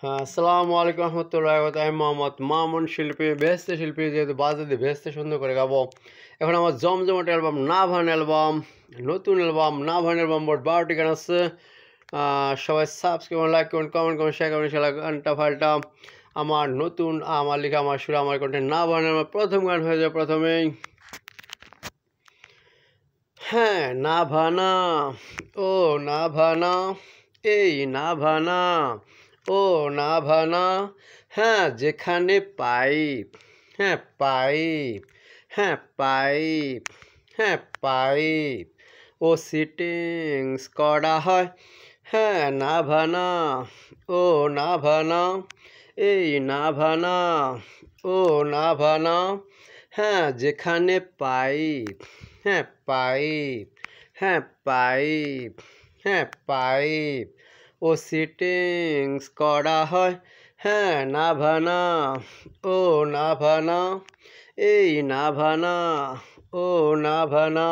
আসসালামু আলাইকুম রহমতুল্লাহ। আমি মোহাম্মদ মামুন, শিল্পী বেহেশতে শিল্পী। যেহেতু বাজাতে বেহেশতে সুন্দর করে গাবো। এখন আমার জমজমাট অ্যালবাম, নাভান অ্যালবাম, নতুন অ্যালবাম নাভান অ্যালবাম, মোট 12টি গান আছে। সবাই সাবস্ক্রাইব করুন, লাইক করুন, কমেন্ট করুন, শেয়ার করুন, ইনশাআল্লাহ গানটা ফালটা আমার নতুন, আমার লেখা, আমার সুর, আমার কন্টেন্ট নাভান অ্যালবাম প্রথম গান হয়ে যায় প্রথমেই। হ্যাঁ, নাভানা, ও নাভানা, এই নাভানা, ও নাভানা। হ্যাঁ, যেখানে পাইপ, হ্যাঁ পাইপ, হ্যাঁ পাইপ, হ্যাঁ পাইপ ও সিটিংস করা হয়। হ্যাঁ, নাভানা, ও নাভানা, এই নাভানা, ও নাভানা। হ্যাঁ, যেখানে পাইপ, হ্যাঁ পাইপ, হ্যাঁ পাইপ, হ্যাঁ পাইপ ও সিটিংস করা হয়। হ্যাঁ, নাভানা, ও নাভানা, এই নাভানা, ও নাভানা।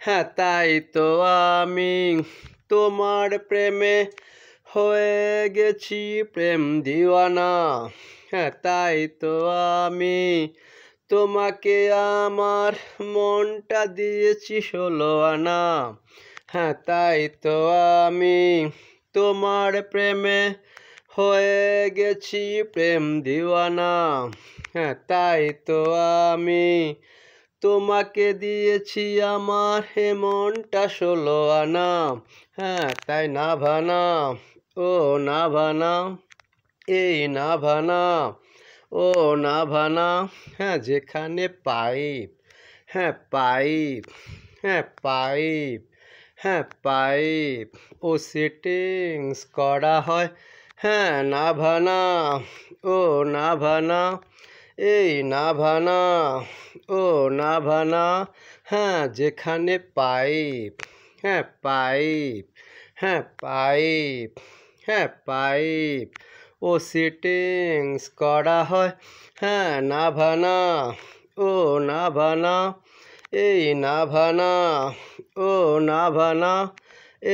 হ্যাঁ, তাই তো আমি তোমার প্রেমে হয়ে গেছি প্রেম দিওয়ানা। হ্যাঁ, তাই তো আমি তোমাকে আমার মনটা দিয়েছি 16 আনা। হ্যাঁ, তাই তো আমি তোমার প্রেমে হয়ে গেছি প্রেম দিওয়ানা। হ্যাঁ, তাই তো আমি তোমাকে দিয়েছি আমার হে মনটা 16 আনা। হ্যাঁ, তাই নাভানা, ও নাভানা, এই নাভানা, ও নাভানা। হ্যাঁ, যেখানে পাইপ, হ্যাঁ পাইপ, হ্যাঁ পাইপ, হ্যাঁ পাইপ ও সেটিংস করা হয়। হ্যাঁ, নাভানা, ও নাভানা, এই নাভানা, ও নাভানা। হ্যাঁ, যেখানে পাইপ, হ্যাঁ পাইপ, হ্যাঁ পাইপ, হ্যাঁ পাইপ ও সিটিংস করা হয়। হ্যাঁ, নাভানা, ও নাভানা, এই নাভানা, ও নাভানা,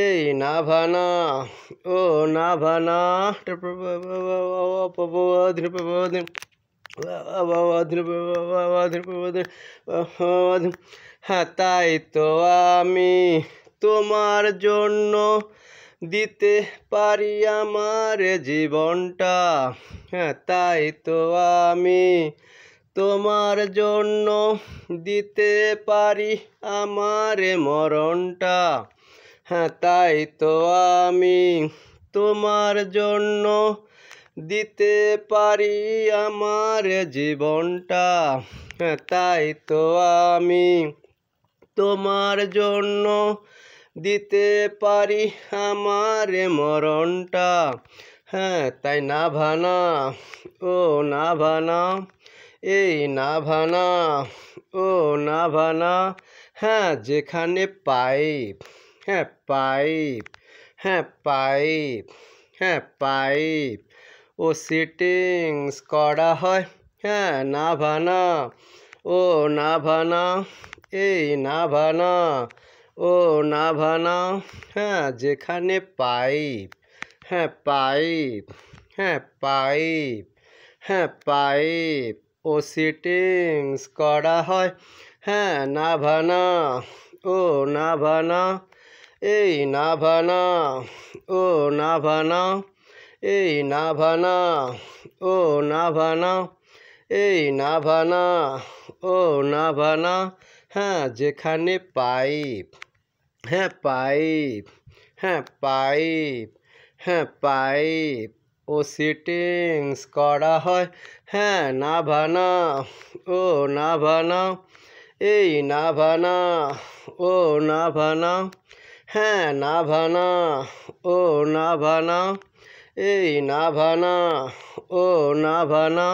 এই নাভানা, ও নাভানা। হ্যাঁ, তাই তো আমি তোমার জন্য দিতে পারি আমার জীবনটা। হ্যাঁ, তাই তো আমি তোমার জন্য দিতে পারি আমার মরণটা। হ্যাঁ, তাই তো আমি তোমার জন্য দিতে পারি আমার জীবনটা। হ্যাঁ, তাই তো আমি তোমার জন্য দিতে পারি আমার মরণটা। হ্যাঁ, তাই নাভানা, ও নাভানা, এই নাভানা, ও নাভানা। হ্যাঁ, যেখানে পাইপ, হ্যাঁ পাইপ, হ্যাঁ পাইপ, হ্যাঁ পাইপ ও সিটিংস করা হয়। হ্যাঁ, নাভানা, ও নাভানা, এই নাভানা, ও নাভানা। হ্যাঁ, যেখানে পাইপ, হ্যাঁ পাইপ, হ্যাঁ পাইপ, হ্যাঁ পাইপ ও সিটিংস করা হয়। হ্যাঁ, নাভানা, ও নাভানা, এই নাভানা, ও নাভানা, এই নাভানা, ও নাভানা, এই নাভানা, ও নাভানা। হ্যাঁ, যেখানে পাইপ, হ্যাঁ পাইপ, হ্যাঁ পাইপ, হ্যাঁ পাইপ ও সিটিংস করা হয়। হ্যাঁ, নাভানা, ও নাভানা, এই নাভানা, ও নাভানা। হ্যাঁ, নাভানা, ও নাভানা, এই নাভানা, ও নাভানা,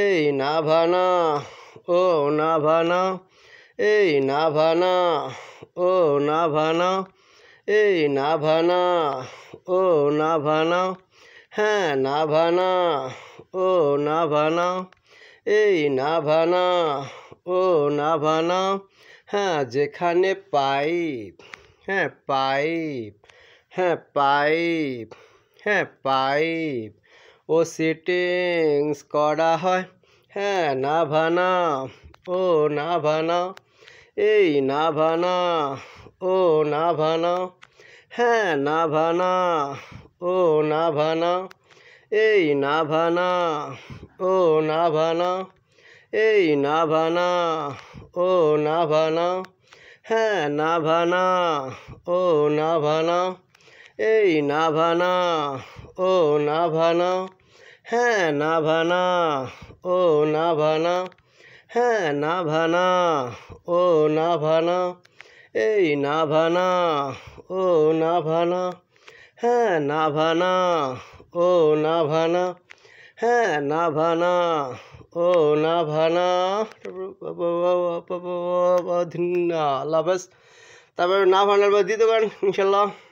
এই নাভানা, ও নাভানা, এই নাভানা, ও নাভানা, এই নাভানা, ও নাভানা। হ্যাঁ, নাভানা, ও নাভানা, এই নাভানা, ও নাভানা। হ্যাঁ যেখানে পাইপ, হ্যাঁ পাইপ, হ্যাঁ পাইপ, হ্যাঁ পাইপ ও সেটিংস করা হয়, হ্যাঁ নাভানা, ও নাভানা, এই নাভানা, ও নাভানা, হ্যাঁ নাভানা, ও নাভানা, এই নাভানা, ও নাভানা, এই নাভানা, ও নাভানা, হ্যাঁ নাভানা, ও নাভানা, এই নাভানা, ও নাভানা, হ্যাঁ নাভানা, ও নাভানা, হ্যাঁ নাভানা, ও নাভানা, এই নাভানা, ও নাভানা, হ্যাঁ নাভানা, ও নাভানা, হ্যাঁ নাভানা, ও নাভানা। আল্লাহ হাফেজ। তারপরে নাভানার দ্বিতীয় গান ইনশাল্লাহ।